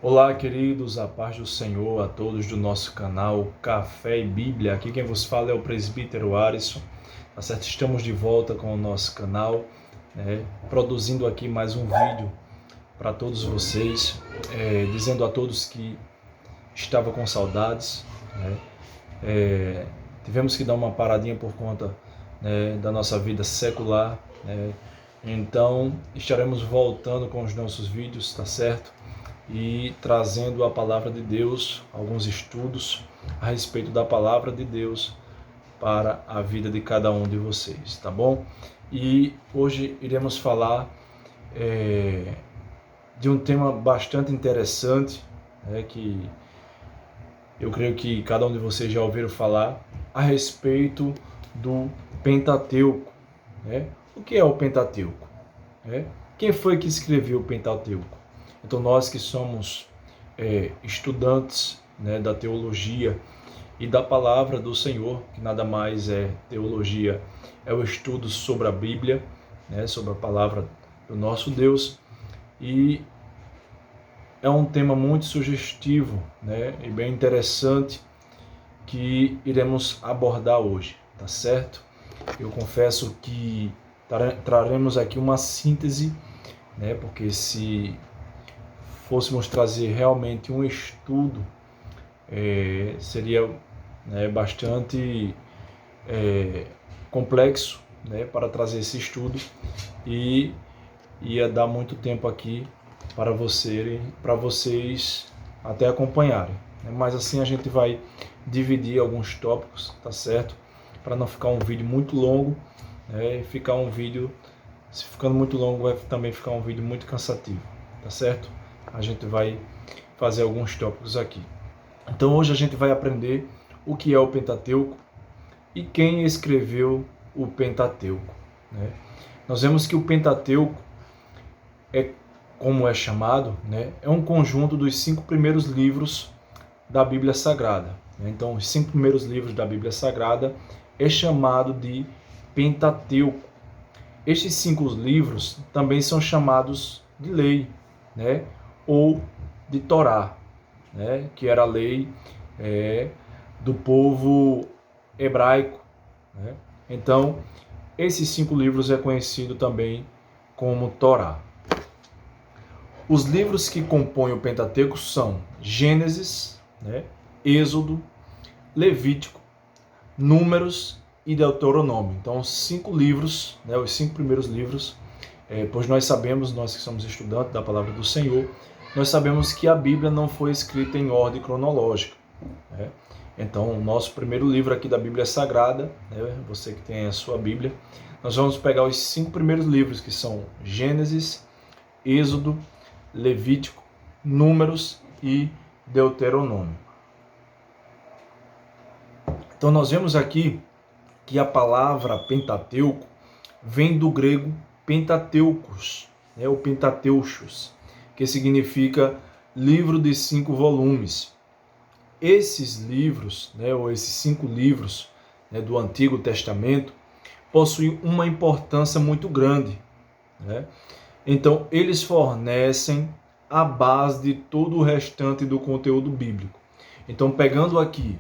Olá, queridos, a paz do Senhor a todos do nosso canal Café e Bíblia. Aqui quem vos fala é o presbítero Arisson. Tá certo? Estamos de volta com o nosso canal, produzindo aqui mais um vídeo para todos vocês, dizendo a todos que estava com saudades. Tivemos que dar uma paradinha por conta, da nossa vida secular. Então, estaremos voltando com os nossos vídeos, tá certo? E trazendo a palavra de Deus, alguns estudos a respeito da palavra de Deus para a vida de cada um de vocês, tá bom? E hoje iremos falar de um tema bastante interessante, que eu creio que cada um de vocês já ouviram falar, a respeito do Pentateuco. O que é o Pentateuco? Quem foi que escreveu o Pentateuco? Então nós que somos estudantes, da teologia e da palavra do Senhor, que nada mais é teologia, é o estudo sobre a Bíblia, sobre a palavra do nosso Deus, e é um tema muito sugestivo, e bem interessante que iremos abordar hoje, tá certo? Eu confesso que traremos aqui uma síntese, porque se fôssemos trazer realmente um estudo, seria bastante complexo, para trazer esse estudo, e ia dar muito tempo aqui para vocês até acompanharem. Mas assim a gente vai dividir alguns tópicos, tá certo? Para não ficar um vídeo muito longo, se ficando muito longo vai também ficar um vídeo muito cansativo, tá certo? A gente vai fazer alguns tópicos aqui. Então hoje a gente vai aprender o que é o Pentateuco e quem escreveu o Pentateuco. Nós vemos que o Pentateuco como é chamado, é um conjunto dos 5 primeiros livros da Bíblia Sagrada. Então os 5 primeiros livros da Bíblia Sagrada é chamado de Pentateuco. Estes 5 livros também são chamados de lei, ou de Torá, que era a lei do povo hebraico. Então, esses 5 livros é conhecido também como Torá. Os livros que compõem o Pentateuco são Gênesis, Êxodo, Levítico, Números e Deuteronômio. Então, 5 livros, os 5 primeiros livros, pois nós sabemos, nós que somos estudantes da palavra do Senhor, nós sabemos que a Bíblia não foi escrita em ordem cronológica. Então, o nosso primeiro livro aqui da Bíblia Sagrada, você que tem a sua Bíblia, nós vamos pegar os 5 primeiros livros, que são Gênesis, Êxodo, Levítico, Números e Deuteronômio. Então, nós vemos aqui que a palavra Pentateuco vem do grego Pentateucos, o Pentateuchos, que significa livro de 5 volumes. Esses livros, ou esses 5 livros, do Antigo Testamento, possuem uma importância muito grande. Então, eles fornecem a base de todo o restante do conteúdo bíblico. Então, pegando aqui,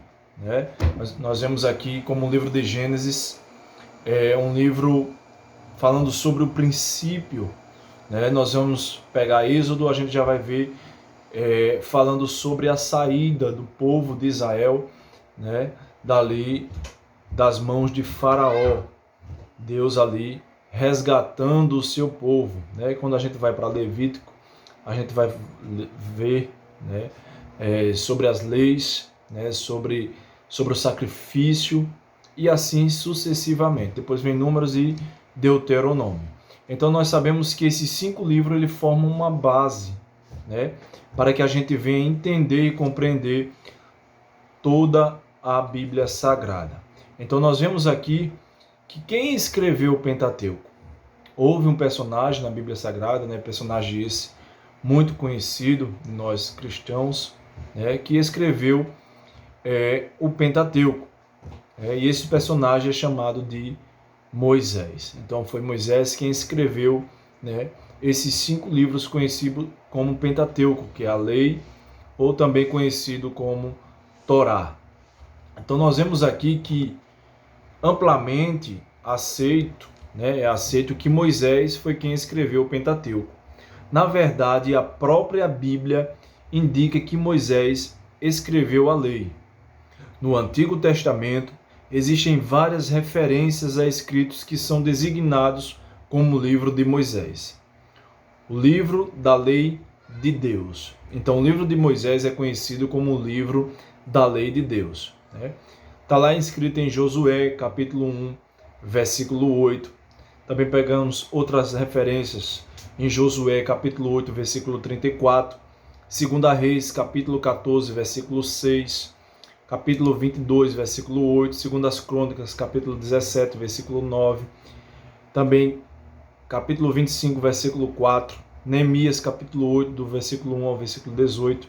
nós vemos aqui como o livro de Gênesis é um livro falando sobre o princípio. Nós vamos pegar Êxodo, a gente já vai ver falando sobre a saída do povo de Israel, dali das mãos de Faraó. Deus ali resgatando o seu povo. Quando a gente vai para Levítico, a gente vai ver sobre as leis, sobre o sacrifício e assim sucessivamente. Depois vem Números e Deuteronômio. Então nós sabemos que esses 5 livros ele formam uma base, para que a gente venha entender e compreender toda a Bíblia Sagrada. Então nós vemos aqui que quem escreveu o Pentateuco? Houve um personagem na Bíblia Sagrada, personagem esse muito conhecido de nós cristãos, que escreveu o Pentateuco. E esse personagem é chamado de Moisés. Então foi Moisés quem escreveu esses 5 livros conhecidos como Pentateuco, que é a lei, ou também conhecido como Torá. Então nós vemos aqui que amplamente é aceito que Moisés foi quem escreveu o Pentateuco. Na verdade, a própria Bíblia indica que Moisés escreveu a lei. No Antigo Testamento, existem várias referências a escritos que são designados como o livro de Moisés. O livro da lei de Deus. Então, o livro de Moisés é conhecido como o livro da lei de Deus. Está lá escrito em Josué, capítulo 1, versículo 8. Também pegamos outras referências em Josué, capítulo 8, versículo 34. 2 Reis, capítulo 14, versículo 6. Capítulo 22, versículo 8. 2 Crônicas, capítulo 17, versículo 9. Também capítulo 25, versículo 4, Neemias, capítulo 8, do versículo 1 ao versículo 18.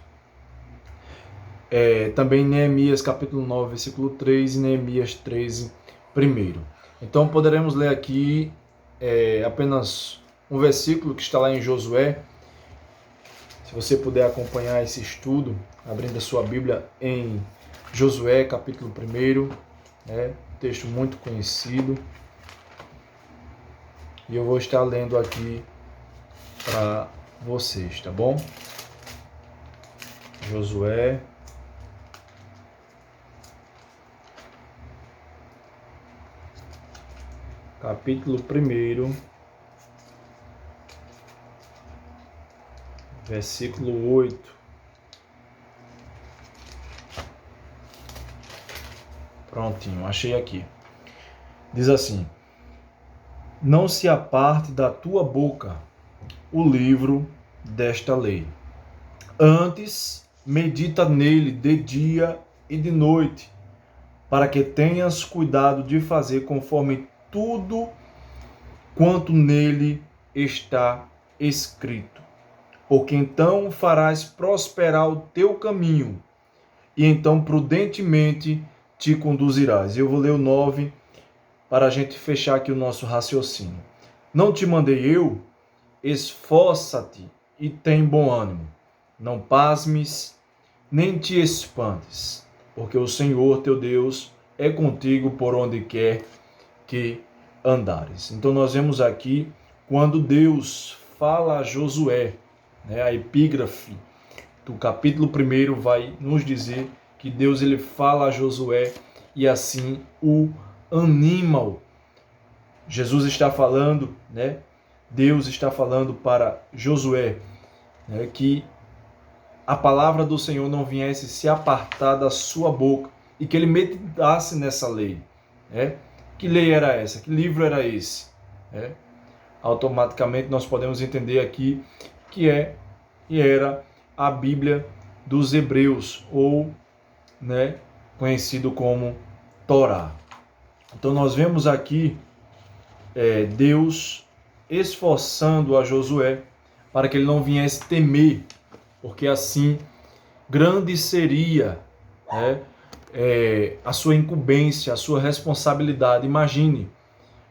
Também Neemias, capítulo 9, versículo 3 e Neemias 13, primeiro. Então poderemos ler aqui apenas um versículo que está lá em Josué. Se você puder acompanhar esse estudo, abrindo a sua Bíblia em Josué, capítulo 1, texto muito conhecido. E eu vou estar lendo aqui para vocês, tá bom? Josué, capítulo 1, versículo 8. Prontinho, achei aqui. Diz assim: não se aparte da tua boca o livro desta lei. Antes, medita nele de dia e de noite, para que tenhas cuidado de fazer conforme tudo quanto nele está escrito. Porque então farás prosperar o teu caminho, e então prudentemente te conduzirás. Eu vou ler o 9 para a gente fechar aqui o nosso raciocínio. Não te mandei eu? Esforça-te e tem bom ânimo. Não pasmes, nem te espantes, porque o Senhor teu Deus é contigo por onde quer que andares. Então nós vemos aqui quando Deus fala a Josué, a epígrafe do capítulo 1 vai nos dizer que Deus ele fala a Josué e assim o anima-o. Jesus está falando, Deus está falando para Josué, que a palavra do Senhor não viesse se apartar da sua boca e que ele meditasse nessa lei. Que lei era essa? Que livro era esse? Automaticamente nós podemos entender aqui que era a Bíblia dos Hebreus, ou conhecido como Torá. Então nós vemos aqui Deus esforçando a Josué para que ele não viesse temer, porque assim grande seria a sua incumbência, a sua responsabilidade. Imagine,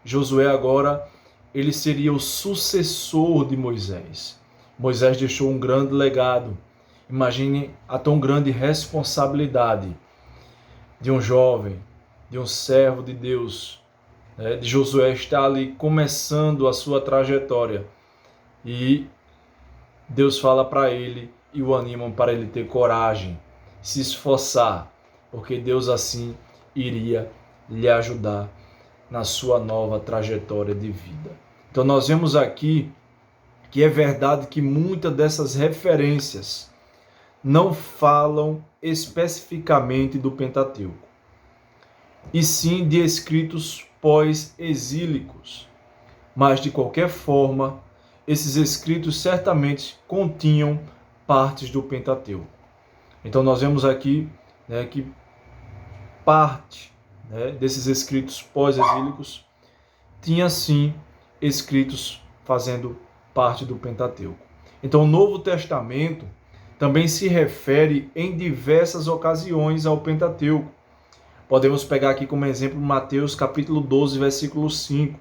Josué agora ele seria o sucessor de Moisés. Moisés deixou um grande legado. Imagine a tão grande responsabilidade de um jovem, de um servo de Deus, de Josué estar ali começando a sua trajetória. E Deus fala para ele e o anima para ele ter coragem, se esforçar, porque Deus assim iria lhe ajudar na sua nova trajetória de vida. Então nós vemos aqui que é verdade que muitas dessas referências não falam especificamente do Pentateuco, e sim de escritos pós-exílicos. Mas, de qualquer forma, esses escritos certamente continham partes do Pentateuco. Então, nós vemos aqui que parte desses escritos pós-exílicos tinha, sim, escritos fazendo parte do Pentateuco. Então, o Novo Testamento também se refere em diversas ocasiões ao Pentateuco. Podemos pegar aqui como exemplo Mateus capítulo 12, versículo 5.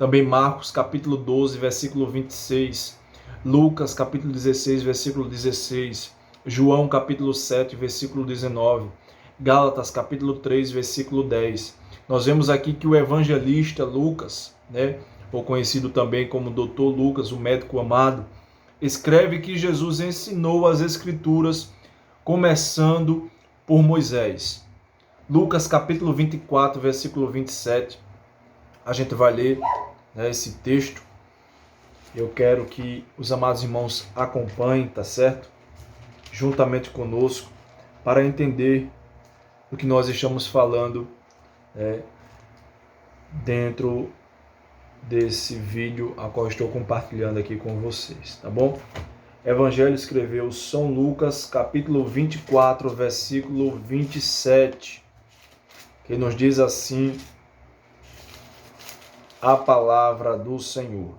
Também Marcos, capítulo 12, versículo 26. Lucas, capítulo 16, versículo 16. João, capítulo 7, versículo 19. Gálatas, capítulo 3, versículo 10. Nós vemos aqui que o evangelista Lucas, ou conhecido também como Dr. Lucas, o médico amado, escreve que Jesus ensinou as Escrituras começando por Moisés. Lucas, capítulo 24, versículo 27. A gente vai ler esse texto. Eu quero que os amados irmãos acompanhem, tá certo? Juntamente conosco, para entender o que nós estamos falando dentro desse vídeo a qual estou compartilhando aqui com vocês, tá bom? Evangelho escreveu São Lucas, capítulo 24, versículo 27, que nos diz assim a palavra do Senhor.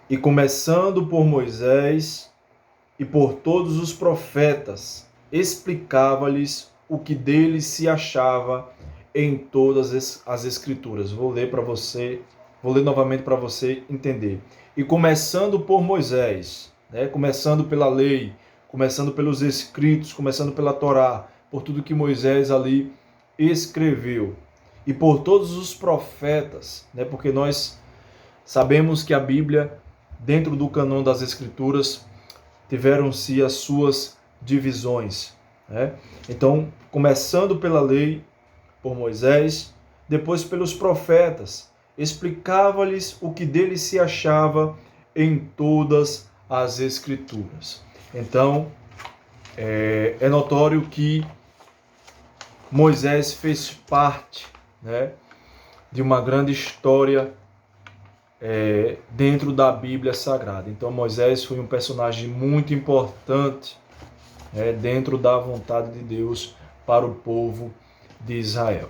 E começando por Moisés e por todos os profetas, explicava-lhes o que deles se achava em todas as Escrituras. Vou ler novamente para você entender. E começando por Moisés, começando pela lei, começando pelos escritos, começando pela Torá, por tudo que Moisés ali escreveu. E por todos os profetas, porque nós sabemos que a Bíblia, dentro do cânon das Escrituras, tiveram-se as suas divisões. Então, começando pela lei, por Moisés, depois pelos profetas, explicava-lhes o que deles se achava em todas as Escrituras. Então, é notório que Moisés fez parte de uma grande história dentro da Bíblia Sagrada. Então, Moisés foi um personagem muito importante dentro da vontade de Deus para o povo de Israel.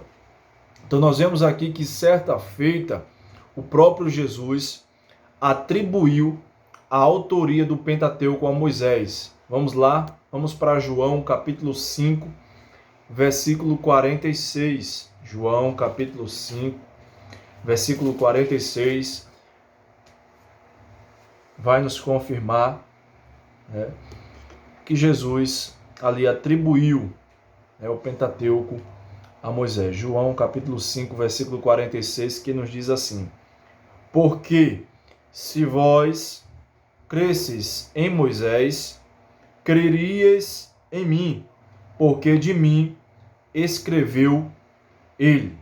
Então, nós vemos aqui que certa feita o próprio Jesus atribuiu a autoria do Pentateuco a Moisés. Vamos lá, vamos para João capítulo 5, versículo 46. João capítulo 5, versículo 46, vai nos confirmar que Jesus ali atribuiu o Pentateuco a Moisés. João capítulo 5, versículo 46, que nos diz assim: porque se vós cresces em Moisés, crerias em mim, porque de mim escreveu ele.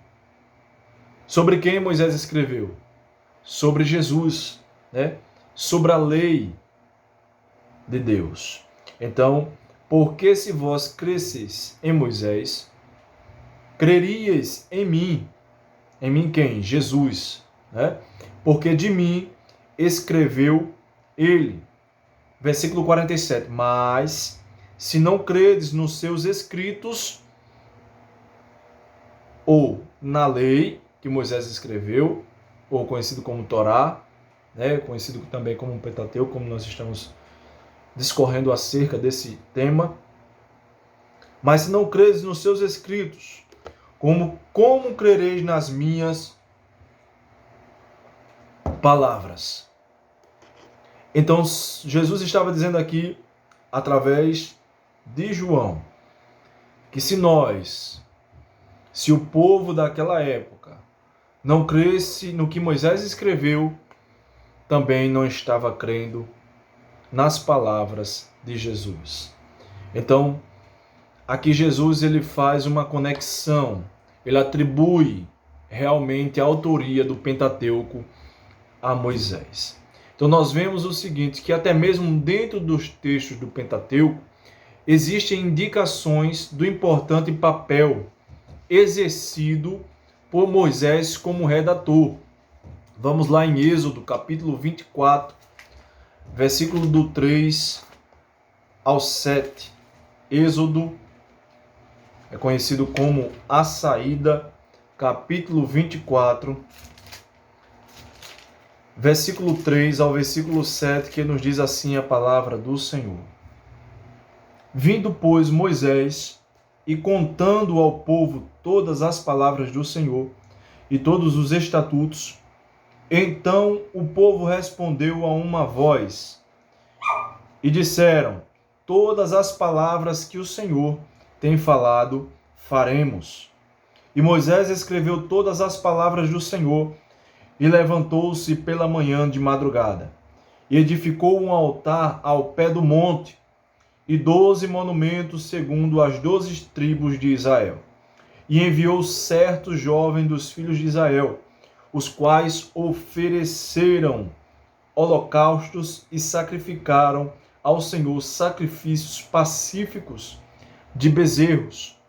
Sobre quem Moisés escreveu? Sobre Jesus, sobre a lei de Deus. Então, porque se vós cresces em Moisés, crerias em mim. Em mim quem? Jesus. Porque de mim escreveu ele. Versículo 47. Mas, se não credes nos seus escritos, ou na lei que Moisés escreveu, ou conhecido como Torá, conhecido também como Pentateuco, como nós estamos discorrendo acerca desse tema. Mas se não credes nos seus escritos, como crereis nas minhas palavras? Então, Jesus estava dizendo aqui, através de João, que se o povo daquela época não cresce no que Moisés escreveu, também não estava crendo nas palavras de Jesus. Então, aqui Jesus ele faz uma conexão, ele atribui realmente a autoria do Pentateuco a Moisés. Então nós vemos o seguinte, que até mesmo dentro dos textos do Pentateuco existem indicações do importante papel exercido por Moisés como redator. Vamos lá em Êxodo, capítulo 24, versículo do 3 ao 7. Êxodo é conhecido como a saída, capítulo 24, versículo 3 ao versículo 7, que nos diz assim a palavra do Senhor. Vindo, pois, Moisés, e contando ao povo todas as palavras do Senhor, e todos os estatutos. Então o povo respondeu a uma voz e disseram: todas as palavras que o Senhor tem falado, faremos. E Moisés escreveu todas as palavras do Senhor e levantou-se pela manhã de madrugada e edificou um altar ao pé do monte e 12 monumentos segundo as 12 tribos de Israel. E enviou certo jovem dos filhos de Israel, os quais ofereceram holocaustos e sacrificaram ao Senhor sacrifícios pacíficos de bezerros.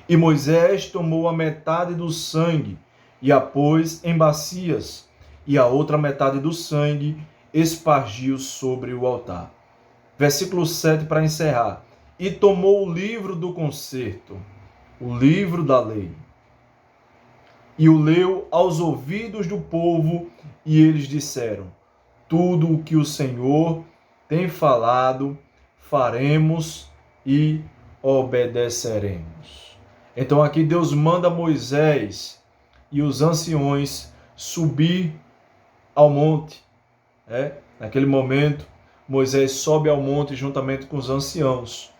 E Moisés tomou a metade do sangue e a pôs em bacias, e a outra metade do sangue espargiu sobre o altar. Versículo 7 para encerrar. E tomou o livro do concerto, o livro da lei, e o leu aos ouvidos do povo, e eles disseram: tudo o que o Senhor tem falado, faremos e obedeceremos. Então aqui Deus manda Moisés e os anciões subir ao monte. Naquele momento, Moisés sobe ao monte juntamente com os anciãos.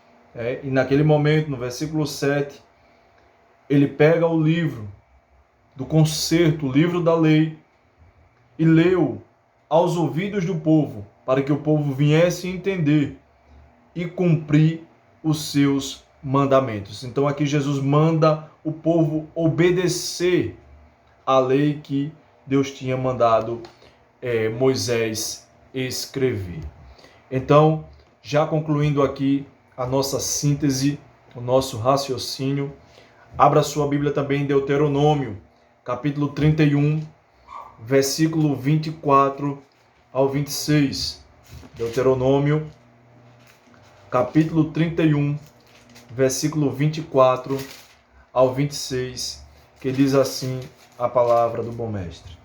E naquele momento, no versículo 7, ele pega o livro do concerto, o livro da lei, e leu aos ouvidos do povo, para que o povo viesse entender e cumprir os seus mandamentos. Então aqui Jesus manda o povo obedecer a lei que Deus tinha mandado Moisés escrever. Então, já concluindo aqui a nossa síntese, o nosso raciocínio, abra sua Bíblia também em Deuteronômio, capítulo 31, versículo 24 ao 26. Deuteronômio, capítulo 31, versículo 24 ao 26, que diz assim a palavra do bom mestre.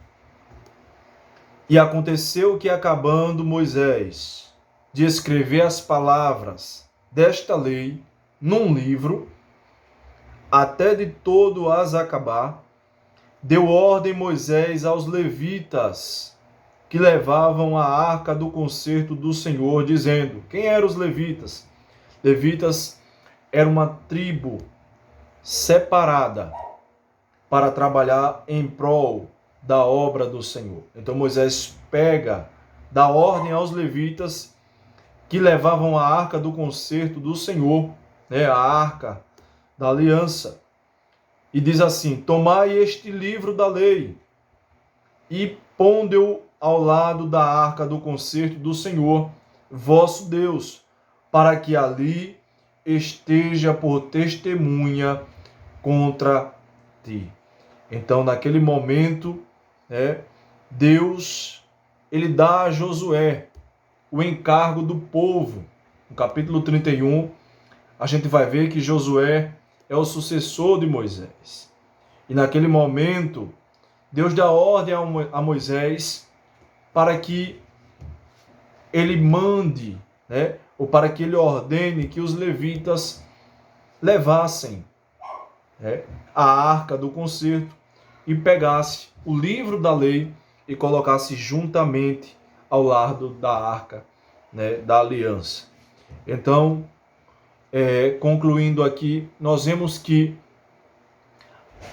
E aconteceu que, acabando Moisés de escrever as palavras desta lei num livro, até de todo as acabar, deu ordem Moisés aos levitas que levavam a arca do concerto do Senhor, dizendo: quem eram os levitas? Levitas era uma tribo separada para trabalhar em prol da obra do Senhor. Então Moisés dá ordem aos levitas que levavam a arca do concerto do Senhor, a arca da aliança, e diz assim: tomai este livro da lei e ponde-o ao lado da arca do concerto do Senhor, vosso Deus, para que ali esteja por testemunha contra ti. Então, naquele momento, Deus, ele dá a Josué o encargo do povo. No capítulo 31, a gente vai ver que Josué é o sucessor de Moisés. E naquele momento, Deus dá ordem a Moisés para que ele mande, ou para que ele ordene que os levitas levassem a arca do concerto e pegasse o livro da lei e colocasse juntamente ao lado da arca, da aliança. Então, concluindo aqui, nós vemos que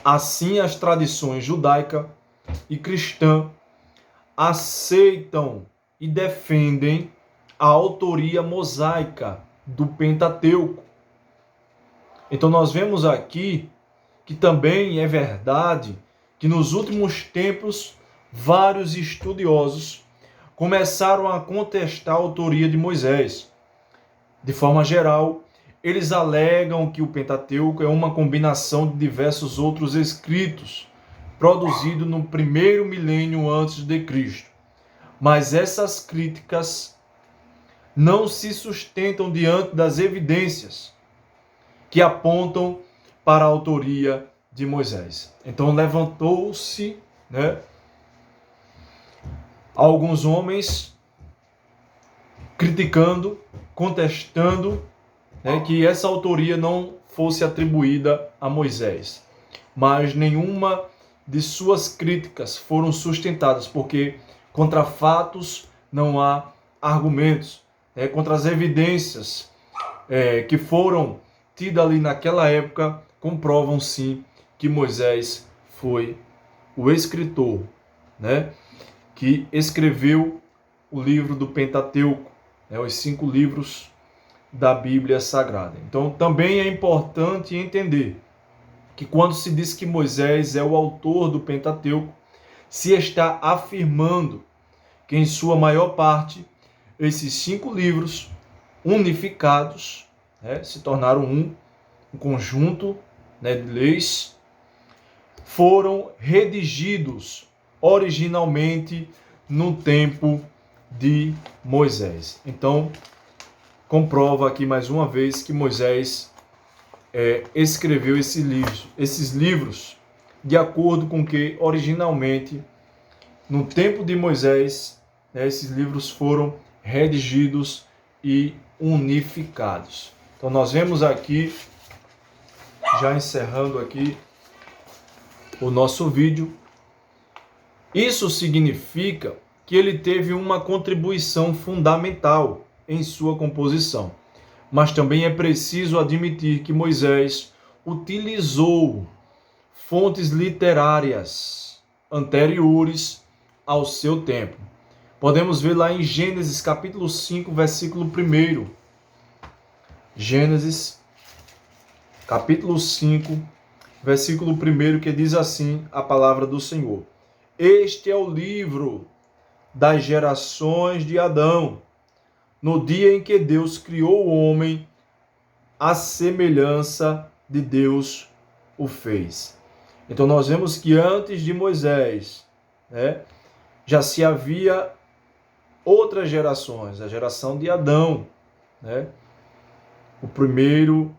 assim as tradições judaica e cristã aceitam e defendem a autoria mosaica do Pentateuco. Então nós vemos aqui que também é verdade que nos últimos tempos vários estudiosos começaram a contestar a autoria de Moisés. De forma geral, eles alegam que o Pentateuco é uma combinação de diversos outros escritos, produzido no primeiro milênio antes de Cristo. Mas essas críticas não se sustentam diante das evidências que apontam para a autoria de Moisés. Então levantou-se, alguns homens criticando, contestando, que essa autoria não fosse atribuída a Moisés. Mas nenhuma de suas críticas foram sustentadas, porque contra fatos não há argumentos, contra as evidências que foram tidas ali naquela época, comprovam sim que Moisés foi o escritor, que escreveu o livro do Pentateuco, os 5 livros da Bíblia Sagrada. Então também é importante entender que quando se diz que Moisés é o autor do Pentateuco, se está afirmando que em sua maior parte esses 5 livros unificados se tornaram um conjunto de leis, foram redigidos originalmente no tempo de Moisés. Então, comprova aqui mais uma vez que Moisés escreveu esses livros de acordo com que originalmente, no tempo de Moisés, esses livros foram redigidos e unificados. Então nós vemos aqui, já encerrando aqui o nosso vídeo, isso significa que ele teve uma contribuição fundamental em sua composição. Mas também é preciso admitir que Moisés utilizou fontes literárias anteriores ao seu tempo. Podemos ver lá em Gênesis capítulo 5, versículo 1. Gênesis capítulo 5, versículo 1, que diz assim a palavra do Senhor: Este é o livro das gerações de Adão, no dia em que Deus criou o homem, a semelhança de Deus o fez. Então nós vemos que antes de Moisés, já se havia outras gerações, a geração de Adão, o primeiro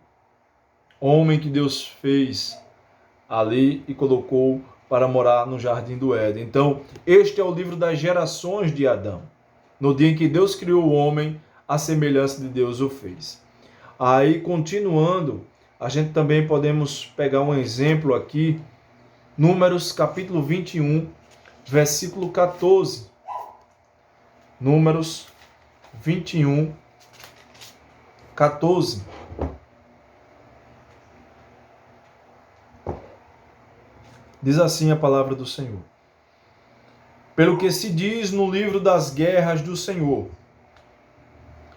homem que Deus fez ali e colocou para morar no Jardim do Éden. Então, este é o livro das gerações de Adão. No dia em que Deus criou o homem, a semelhança de Deus o fez. Aí, continuando, a gente também podemos pegar um exemplo aqui, Números capítulo 21, versículo 14. Números 21, 14. Diz assim a palavra do Senhor: Pelo que se diz no livro das guerras do Senhor,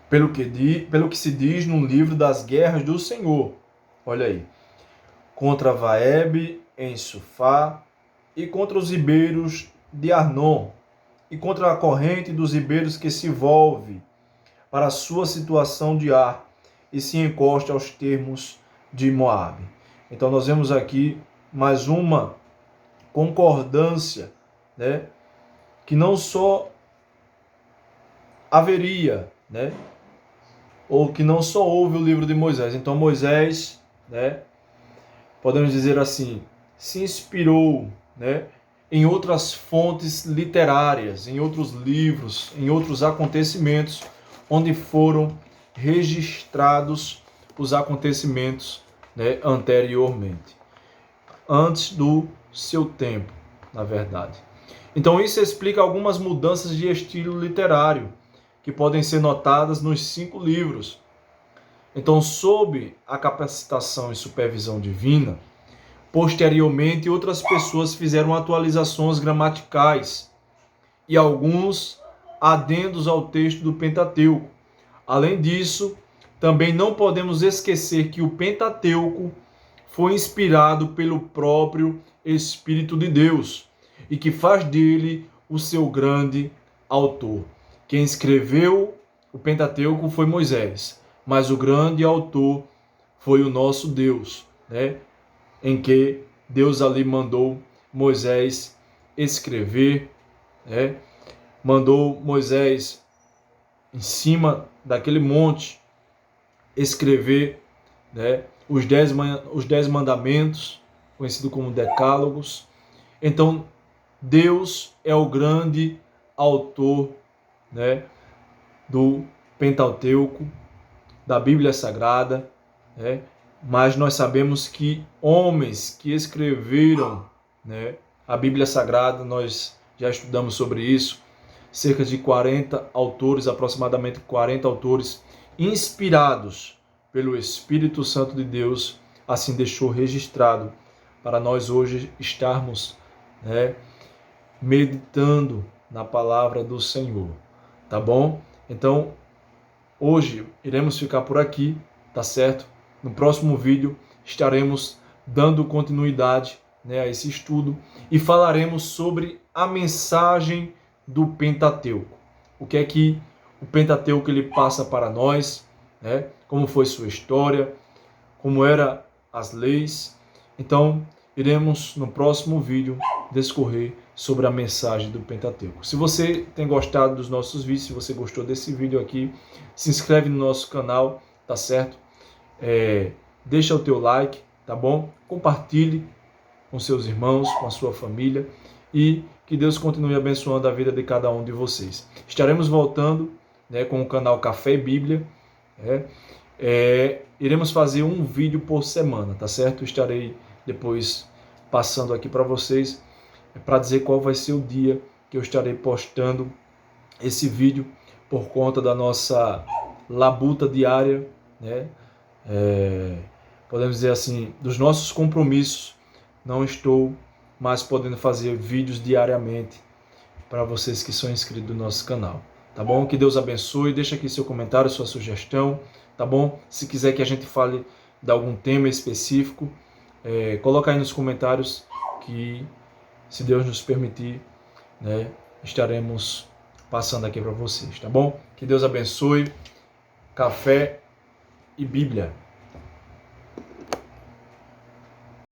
pelo que se diz no livro das guerras do Senhor, olha aí, contra Vaeb em Sufá, e contra os ribeiros de Arnon, e contra a corrente dos ribeiros que se volve para a sua situação de Ar, e se encosta aos termos de Moabe. Então nós vemos aqui mais uma concordância, que não só haveria, ou que não só houve o livro de Moisés. Então Moisés, podemos dizer assim, se inspirou, em outras fontes literárias, em outros livros, em outros acontecimentos, onde foram registrados os acontecimentos, anteriormente, antes do seu tempo, na verdade. Então isso explica algumas mudanças de estilo literário que podem ser notadas nos 5 livros. Então, sob a capacitação e supervisão divina, posteriormente outras pessoas fizeram atualizações gramaticais e alguns adendos ao texto do Pentateuco. Além disso, também não podemos esquecer que o Pentateuco foi inspirado pelo próprio Espírito de Deus e que faz dele o seu grande autor. Quem escreveu o Pentateuco foi Moisés, mas o grande autor foi o nosso Deus, em que Deus ali mandou Moisés escrever, mandou Moisés em cima daquele monte escrever, os 10 mandamentos, conhecido como decálogos. Então, Deus é o grande autor, do Pentateuco, da Bíblia Sagrada, mas nós sabemos que homens que escreveram, A Bíblia Sagrada, nós já estudamos sobre isso, cerca de 40 autores, aproximadamente 40 autores, inspirados pelo Espírito Santo de Deus, assim deixou registrado para nós hoje estarmos, meditando na palavra do Senhor, tá bom? Então, hoje iremos ficar por aqui, tá certo? No próximo vídeo estaremos dando continuidade, a esse estudo e falaremos sobre a mensagem do Pentateuco. O que é que o Pentateuco ele passa para nós, como foi sua história, como eram as leis. Então, iremos no próximo vídeo discorrer sobre a mensagem do Pentateuco. Se você tem gostado dos nossos vídeos, se você gostou desse vídeo aqui, se inscreve no nosso canal, tá certo? Deixa o teu like, tá bom? Compartilhe com seus irmãos, com a sua família e que Deus continue abençoando a vida de cada um de vocês. Estaremos voltando com o canal Café e Bíblia. Iremos fazer um vídeo por semana, tá certo? Estarei depois passando aqui para vocês para dizer qual vai ser o dia que eu estarei postando esse vídeo por conta da nossa labuta diária, podemos dizer assim, dos nossos compromissos. Não estou mais podendo fazer vídeos diariamente para vocês que são inscritos no nosso canal, tá bom? Que Deus abençoe, deixa aqui seu comentário, sua sugestão, tá bom? Se quiser que a gente fale de algum tema específico, coloca aí nos comentários que, se Deus nos permitir, estaremos passando aqui para vocês, tá bom? Que Deus abençoe. Café e Bíblia.